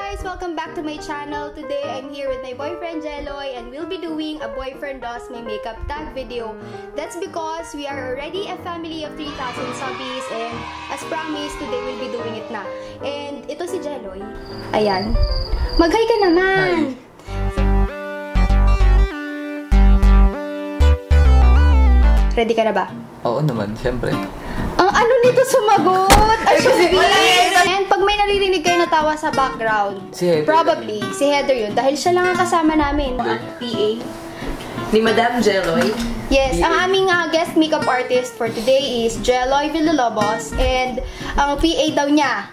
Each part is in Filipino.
guys! Welcome back to my channel. Today, I'm here with my boyfriend Jeloy and we'll be doing a boyfriend does my makeup tag video. That's because we are already a family of 3,000 subbies and as promised, today we'll be doing it na. And ito si Jeloy. Ayan. Mag-hi ka naman! Hi. Ready ka na ba? Oo naman, syempre. Ang ano nito sumagot? And pag may naririnig kayo na tawa sa background, Si Heather. probably si Heather yun dahil siya lang ang kasama namin. PA. Ni Madam Jeloy. Yes, ang aming guest makeup artist for today is Jeloy Villalobos and ang PA daw niya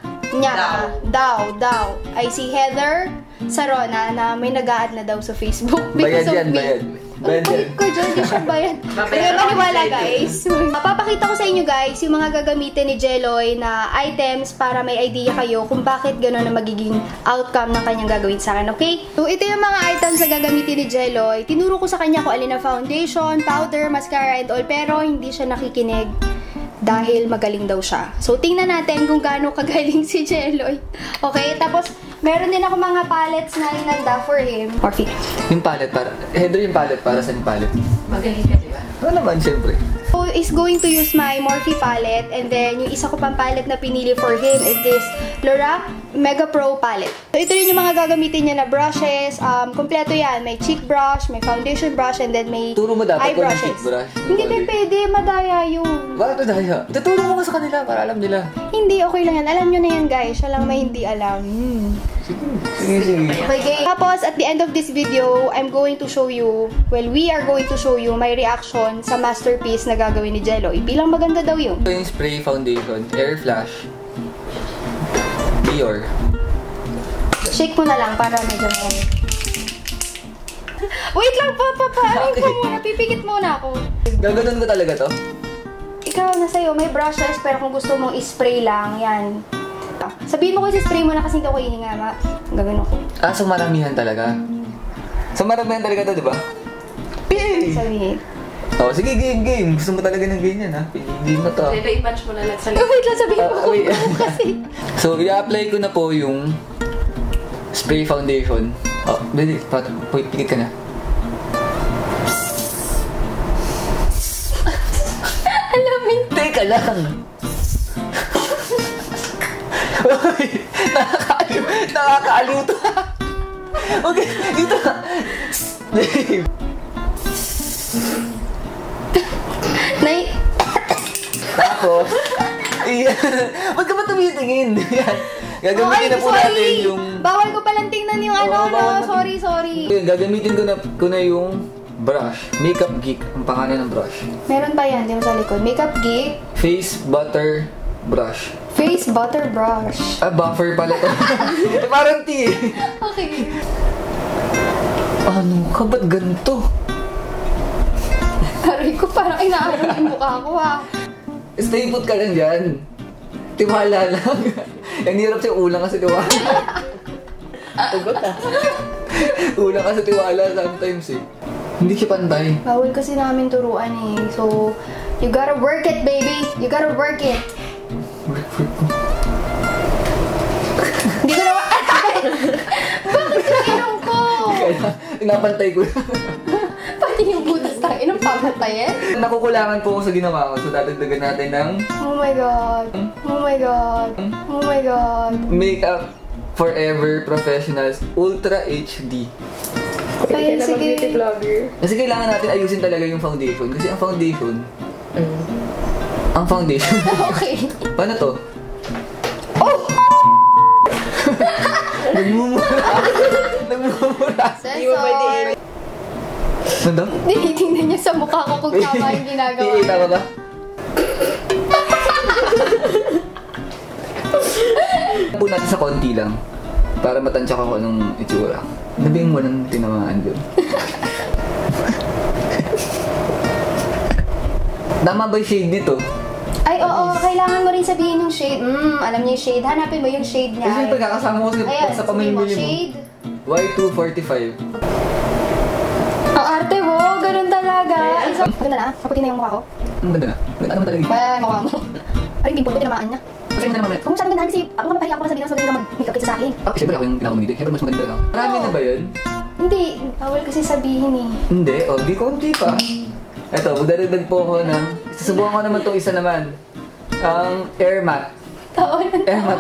ay si Heather Sarona na may nag-a-add na daw sa Facebook. Bayad yan, me. bayad. Ang kulit ko dyan, di siya bayad. Kaya maniwala guys. Mapapakita ko sa inyo guys yung mga gagamitin ni Jeloy na items para may idea kayo kung bakit gano'n na magiging outcome ng kanyang gagawin sa akin, okay? So ito yung mga items na gagamitin ni Jeloy. Tinuro ko sa kanya kung alin na foundation, powder, mascara, and all, pero hindi siya nakikinig dahil magaling daw siya. So tingnan natin kung gaano kagaling si Jeloy. Okay, tapos meron din ako mga palettes na inanda for him. Morphe. Yung palette para... Heather, yung palette para sa palette. Magaling ka, di ba? Oo naman, syempre. So, is going to use my Morphe palette and then yung isa ko pang palette na pinili for him is this Lorac Mega Pro palette. So, ito rin yung mga gagamitin niya na brushes. Kompleto yan. May cheek brush, may foundation brush, and then may Turo mo dapat eye kung yung brushes. cheek brush. Hindi ba pwede? Madaya yun. Bakit na dahil? Tuturo mo nga sa kanila para alam nila. Hindi, okay lang yan. Alam nyo na yan, guys. Siya lang may hindi alam. Sige. Okay. Tapos, at the end of this video, I'm going to show you, well, we are going to show you my reaction sa masterpiece na gagawin ni Jeloy. Bilang maganda daw yun. Ito yung spray foundation, Air Flash, Dior. Shake mo na lang para medyo may... Wait lang, paano ko muna? Pipikit muna ako. Gaganon ko talaga to? Ikaw na sa'yo, may brushes, pero kung gusto mong i-spray lang, yan. Sabihin mo ko i-spray mo na kasi hindi ako hihinga, gagawin ko. Ah, so maramihan talaga? So maramihan talaga to, di ba? Yay! Sabihin. Oh, sige, game. Gusto mo talaga ng ganyan, ha? Pinili mo to. Ito, i-match mo na lang sa Wait lang, sabihin mo wait. kasi. So, i-apply ko na po yung spray foundation. Oh, dali. Pikit ka na. Alamin. Teka lang. Uy, nakakaaliw to. Okay, dito ka. Nay. Tapos, iyan. Huwag ka ba tumitingin? Yan. Gagamitin na po natin yung... Bawal ko palang tingnan yung ano, bawal no? Sorry. Yun, gagamitin ko na yung brush. Makeup Geek, ang pangalan ng brush. Meron pa yan, di mo sa likod. Makeup Geek, Face Butter Brush. Face Butter Brush. Ah, buffer pala to. Parang tea. Okay. Ano ka? Ba't ganito? Aray ko, parang inaarap yung mukha ko, ha? Stay put ka lang dyan. Tiwala lang. Ang hirap siya ulang kasi tiwala. Tugot ah. Ulang kasi tiwala sometimes eh. Hindi siya pantay. Bawal kasi namin turuan eh. So, you gotta work it, baby. You gotta work it. Work ko. Hindi ko naman... Bakit yung ilong ko? Kaya, pinapantay ko. Pati yung butas tayo ng pamatayin? Nakukulangan po ako sa ginawa ko. So, dadagdagan natin ng Oh my God. Oh my God. Oh my God. Makeup Forever Professionals Ultra HD. Ay, Kaya sige. beauty vlogger. Kasi kailangan natin ayusin talaga yung foundation. Kasi ang foundation... Ang foundation... Okay. Paano to? Oh! Nagmumura. Nagmumura. Sensor. Ano daw? Tinitingnan niya sa mukha ko kung tama yung ginagawa. PA, tama ba? Po natin sa konti lang. Para matansya ko anong itsura. Nabing mo ng tinamaan doon. Tama ba yung shade dito? Ay, oo. Kailangan mo rin sabihin yung shade. Alam niya yung shade. Hanapin mo yung shade niya. Kasi yung pagkakasama ko Ayan, sa sabihin mo, pamimili mo. shade. Y245. Ang arte mo, ganun talaga. Maganda na, kaputi na yung mukha ko. Ang ganda na. Ano mo talaga? Mukha mo. Ay, pimple ko, tinamaan niya. Kasi mo naman. Kung masyadong gandahan kasi ako mapahiya ako pa sabihin ng magaling ka mag-makeup kaysa sa akin. Siyempre ako yung pinakamaganda. Siyempre mas maganda lang. Marami na ba yun? Hindi, bawal kasi sabihin eh. Hindi, di konti pa. Eto, magdadagdag po ako ng... Susubukan ko naman itong isa naman. Ang air mat. Air mat.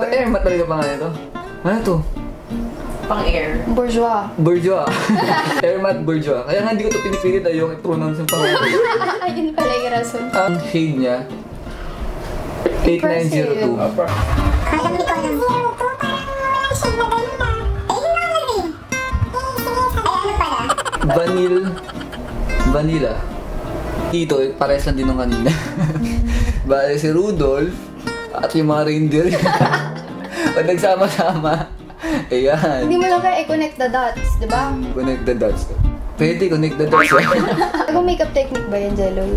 Air mat talaga pa nga ito. Ano to? Pang-air. Bourgeois. Bourgeois. Air mat bourgeois. Kaya nga hindi ko ito pinipilit ay yung i-pronounce yung pangalan. Yun pala yung rason. Ang shade niya, 8902. Vanilla. Dito, pares lang din nung kanina. Bale si Rudolph at yung mga reindeer. Pag nagsama-sama, ayan. Hindi mo lang kaya i-connect the dots, di ba? Connect the dots. Pwede, connect the dots. Anong makeup technique ba yan, Jelloy?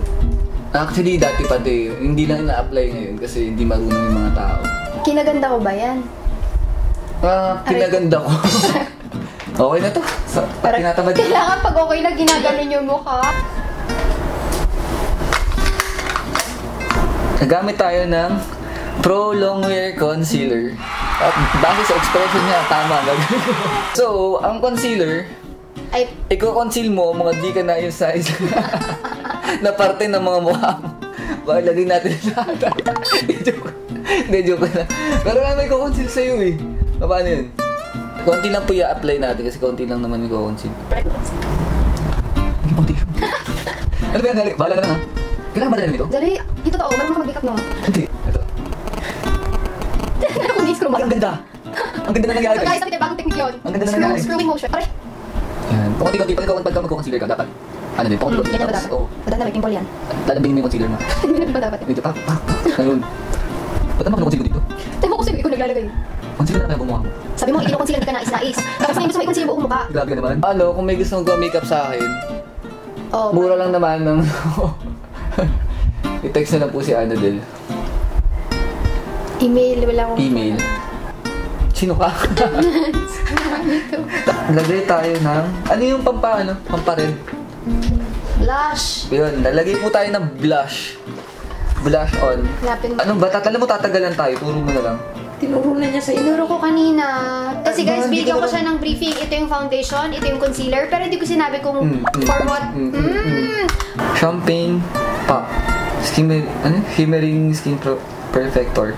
Actually, dati pati, hindi lang ina-apply ngayon kasi hindi marunong yung mga tao. Kinaganda ko ba yan? Kinaganda ko. Okay na to. Tinatamad. Kailangan pag okay na ginaganon yung mukha. Nagamit tayo ng Pro Longwear Concealer. At base sa expression niya, tama. So, ang concealer, Ay, i-conceal mo mga di ka na yung size na parte ng mga mukha mo. Baka lagay natin lahat. Hindi, joke lang. Pero may i-conceal sa'yo eh. Paano yun? Konti lang po i-apply natin kasi konti lang naman i-conceal. Ano ba yan, Dali? Bahala ka lang ha. Kailangan ba dali nito? Jelloy, ito totoo, marunong ka mag-makeup no? Hindi. Ito. Kung di screw mo. Ang ganda. Ang ganda na nangyari. So guys, sabi bagong technique yun. Ang ganda na nangyari. Screwing motion. Pare. Yan. Pakunti-kunti. Pagka mag-concealer ka, dapat. Ano din, pakunti-kunti. Ganyan ba dapat? Oo. Madanda may pimple yan. Lalambingin mo yung concealer mo. Hindi ba dapat? Dito, pak. Ayun. Ba't naman concealer dito? Tayo mo kasi ikaw naglalagay. Concealer na tayo bumuha mo. Sabi mo, hindi ko concealer, hindi ka nais-nais. Tapos ngayon gusto mo i-concealer buong mukha. Grabe ka naman. Ano, kung may gusto mong makeup sa akin, Oh, mura lang naman ng... I-text na lang po si Annabelle. email, wala akong... Email. Sino ka? Lagay tayo ng... Ano yung pampared? Blush. Yun, lalagay po tayo ng blush. Blush on. Lapin mo. Ano ba? Alam mo, tatagalan tayo. Turo mo na lang. Tinuro na niya sa Tinuro ko kanina. Kasi guys, Hindi binigyan ko ko siya ng briefing. Ito yung foundation, ito yung concealer. Pero hindi ko sinabi kung for what. Champagne Pop. Shimmering Skin Perfector.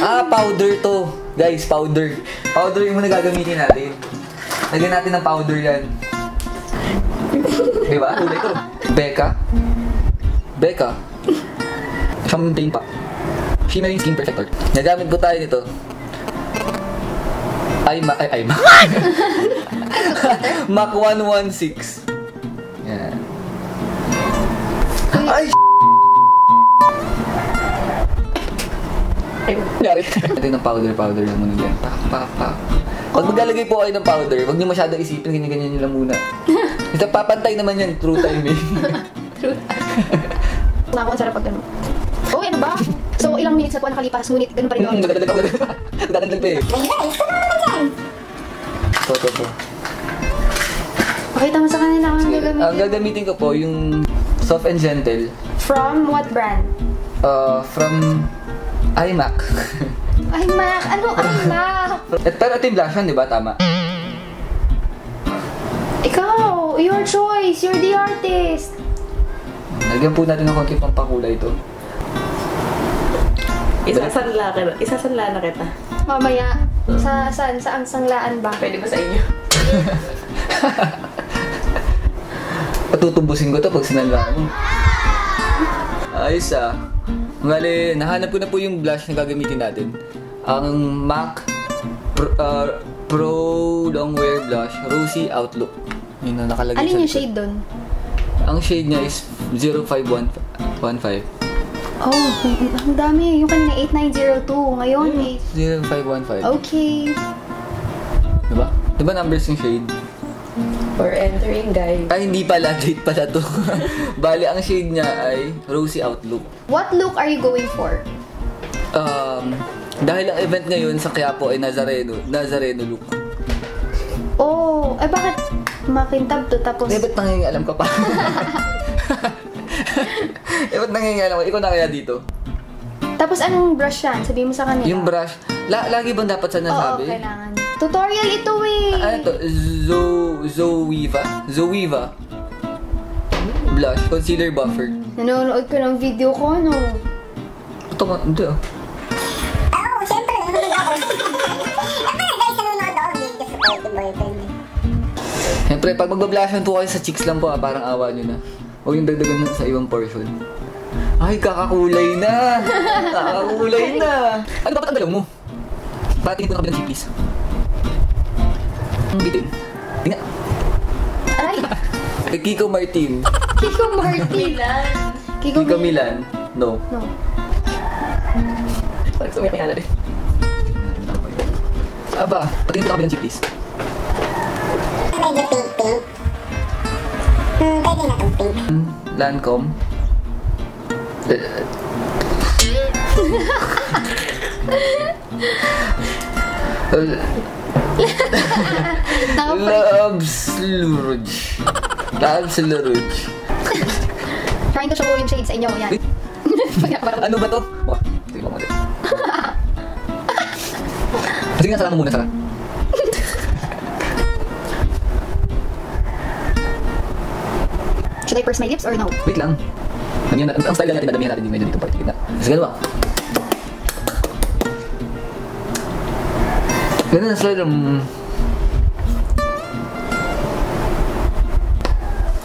Powder to. Guys, powder. Powder yung muna gagamitin natin. Lagyan natin ng powder yan. Diba? Kulay ko. Becca. Champagne Pop. Shimmering Skin Perfector. Nagamit po tayo nito. MAC 116. Yan. Ay! Nangyari. Ito ng powder lang muna dyan. Pak. Pag maglalagay po kayo ng powder, huwag niyo masyadong isipin, ganyan-ganyan nyo lang muna. Ito, papantay naman yan, true timing. Na ako, ang sarap pag gano'n. Oh, ano ba? So, ilang minutes na po nakalipas, ngunit ganun pa rin ako. Dadagdag pa eh. Ito. Pakita mo sa kanila ang gagamitin. Ang gagamitin ko po yung Soft and Gentle. From what brand? From iMac. iMac! Ano iMac? Pero ito yung blush yun, di ba? Tama. Ikaw! Your choice! You're the artist! Lagyan po natin ng konti pang pakulay ito. Isasanla na kita. Mamaya, saan sanglaan ba? Pwede ba sa inyo? Patutubusin ko to pag sinanlaan mo. Ayos ah. Ngali, nahanap ko na po yung blush na gagamitin natin. Ang MAC Pro Longwear Blush Rosy Outlook. Yun na nakalagay sa Alin yung likod. shade doon? Ang shade niya is 0515. Oh, ang dami. Yung kanina 8902. Ngayon, 0515. Okay. Diba? Diba numbers yung shade? For entering, guys. Ay, hindi pala. Date pala to. Bali, ang shade niya ay Rosy Outlook. What look are you going for? Dahil ang event ngayon sa Quiapo ay Nazareno look. Oh, bakit makintab to tapos... Eh, ba't nangingialam ka pa? Ba't nangyayala ko? Ikaw na kaya dito? Tapos anong brush yan? Sabihin mo sa kanila. Yung brush, lagi bang dapat sa nasabi? Oo, kailangan. Tutorial ito eh. Ano to? Zoeva. Blush, concealer buffer. Nanonood ka ng video ko, ano? Ito nga, hindi ah. Oo, syempre, nanonood ako. Guys, nanonood ako. Hindi ka supportive boyfriend. Siyempre, pag magbablashan po kayo sa cheeks lang po parang awa nyo na. Huwag yung dagdagan sa ibang portion. Ay, kakakulay na! Kakakulay na! Ano dapat ang galaw mo? Patingin ko na kabilang cheek, please. Ang bitin. Tingnan. Aray! Kiko Martin. Kiko Martin. Kiko Milan. No. No. Parang sumiyak yan rin. Aba, patingin ko na kabilang cheek, please. Medyo pink-pink. Pwede na itong pink. Lancome. Labs Luruj. Trying to show yung shade sa inyo. Yan. Ano ba to? Wah, tingnan mo ulit. Sige nga, sara mo muna, sara. Should I purse my lips or no? Wait lang. Ang style natin, dadamihan natin yung medyo dito part. Tignan. Sige ba? Ganun ang style.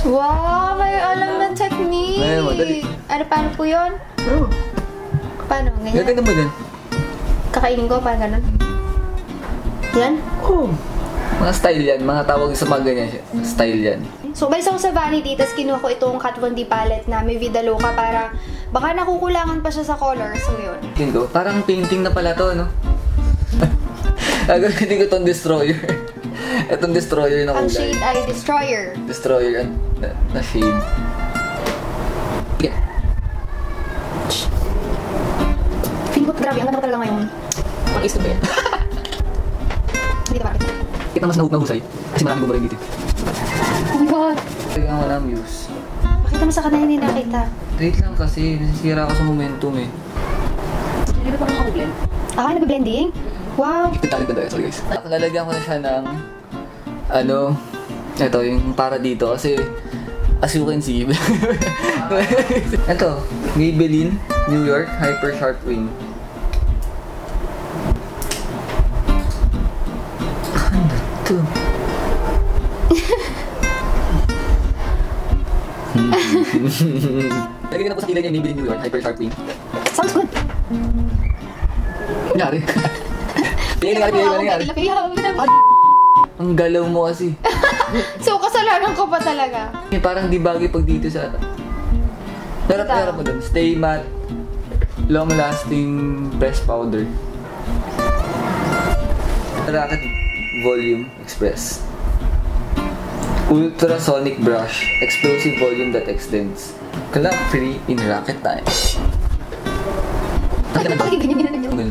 Wow, may alam na technique. Ay, madali. Ano, paano po yun? Oh. Paano? Ganyan? Ganun mo din. Kakainin ko, parang ganun. Yan? Oh. Mga style yan. Mga tawag sa mga ganyan siya. Style yan. So, balis ako sa Vanity, tapos kinuha ko itong Kat Von D palette na may Vidaloka para baka nakukulangan pa siya sa color. So, yun. Yun ko. Parang painting na pala to, no? Gagamitin ko itong destroyer. Itong destroyer na Ang kulay. shade ay Destroyer. Destroyer yan. Na shade. Yeah. Feeling ko, grabe, ang ganda ko talaga ngayon. Mag-isip ba yan? Dito ba? Kita mas nahusay. Kasi maraming gumaling dito. Oh my God! Kailangan wala muse. Pakita mo sa kanila, hindi nakita. Wait lang kasi. Nasisira ako sa momentum eh. Hindi ba parang mag-blend? Ah, nag-blending? Wow! Talent na tayo. Sorry guys. Lalagyan ko na siya ng ito yung para dito kasi as you can see ito Maybelline New York Hyper Sharp Wing. Ano to? Lagyan na po sa kilay niya yung Maybelline New York Hyper Sharp Wing. Sounds good! Kunyari. Nangyari. Ang galaw mo kasi. So, kasalanan ko pa talaga. Parang di bagay pag dito sa... Darap mo dun. Stay matte. Long lasting press powder. Rocket Volume Express. Ultrasonic brush. Explosive volume that extends. Club free in rocket time. Bakit ganyan yun?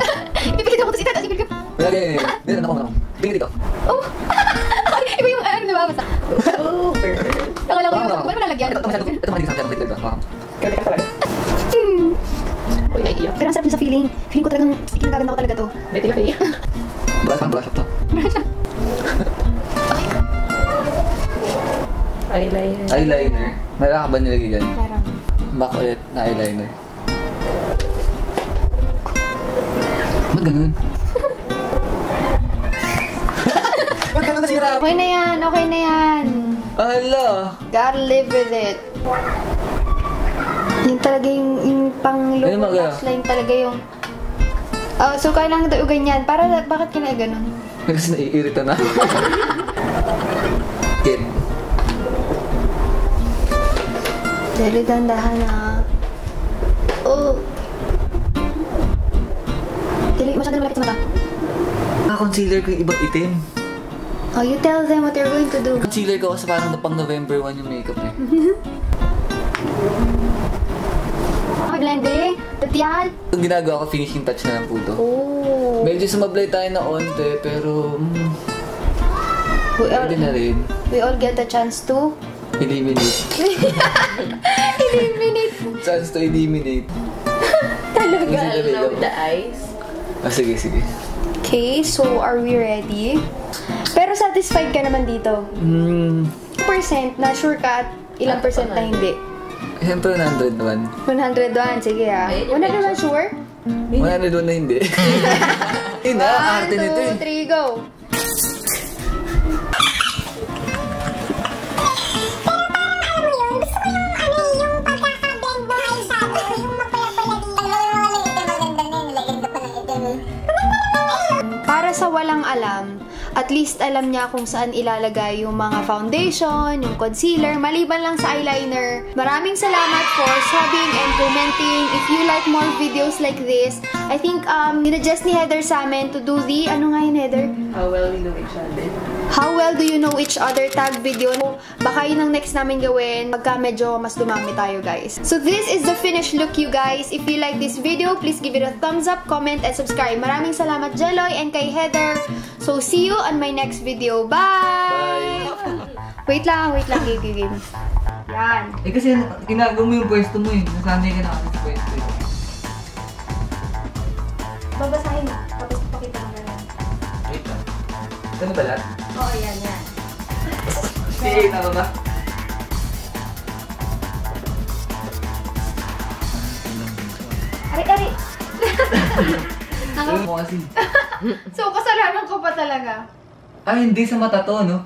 Ipipigil ako ito si Tata. Sige ka. Ganyan. Dito, nako. Tingin dito. Oh! Iba yung ano na babasa. Oh, perfect. Nakala ko yung wala mo lalagyan. Ito mahilig sa akin. Kaya ka talaga. Uy, naiiyak. Pero ang sarap sa feeling. Feeling ko talagang kinagaganda ko talaga to. May tinapay. Brush up to. Eyeliner. Eyeliner. Meron ka ba nilagay dyan? Parang. Back ulit na eyeliner. Ba't ganun? Ba't ganun nasira? Okay na yan, okay na yan. Ala! Gotta live with it. Yung talaga yung pang Ano lower magawa? lash line talaga yung... so kailangan tayo ganyan. Para bakit ka na ganun? Kasi naiirita na. Kid. Dali dandahan na. Oh. Dali, masyado na malapit sa mata. Concealer ko yung ibang itim. Oh, you tell them what you're going to do. Concealer ko kasi parang pang November 1 yung makeup eh. Okay, blending. Tatiyan. Itong ginagawa ko, finishing touch na lang po ito. Oh. Medyo sumablay tayo na onte, pero pwede na rin. We all get a chance to Eliminate. Eliminate. Chance to eliminate. Talaga. Now with the eyes. Ah, sige, sige. Okay, so are we ready? Pero satisfied ka naman dito? % na sure ka at ilang percent na hindi? Siyempre 101. 101, sige ah. 101 sure? 101 na hindi. Ina, arte nito eh. 1, 2, 3, go! Para sa walang alam, at least alam niya kung saan ilalagay yung mga foundation, yung concealer, maliban lang sa eyeliner. Maraming salamat for subbing and commenting. If you like more videos like this, I think sinadjust ni Heather sa amin to do the, ano nga yun Heather? How well we know each other. How well do you know each other tag video? Baka yun ang next namin gawin pagka medyo mas dumami tayo guys. So this is the finished look you guys. If you like this video, please give it a thumbs up, comment, and subscribe. Maraming salamat Jeloy and kay Heather. So see you on my next video. Bye! Wait lang, game. Yan. Eh kasi ginagawa mo yung pwesto mo eh. Nasanay ka na kasi sa pwesto eh. Babasahin mo, tapos pakita mo na. Wait lang. Ano ba lahat? Oo, yan. Si na ba? Ari! Ano mo kasi? So, kasalanan ko pa talaga. Ah, hindi sa mata to, no?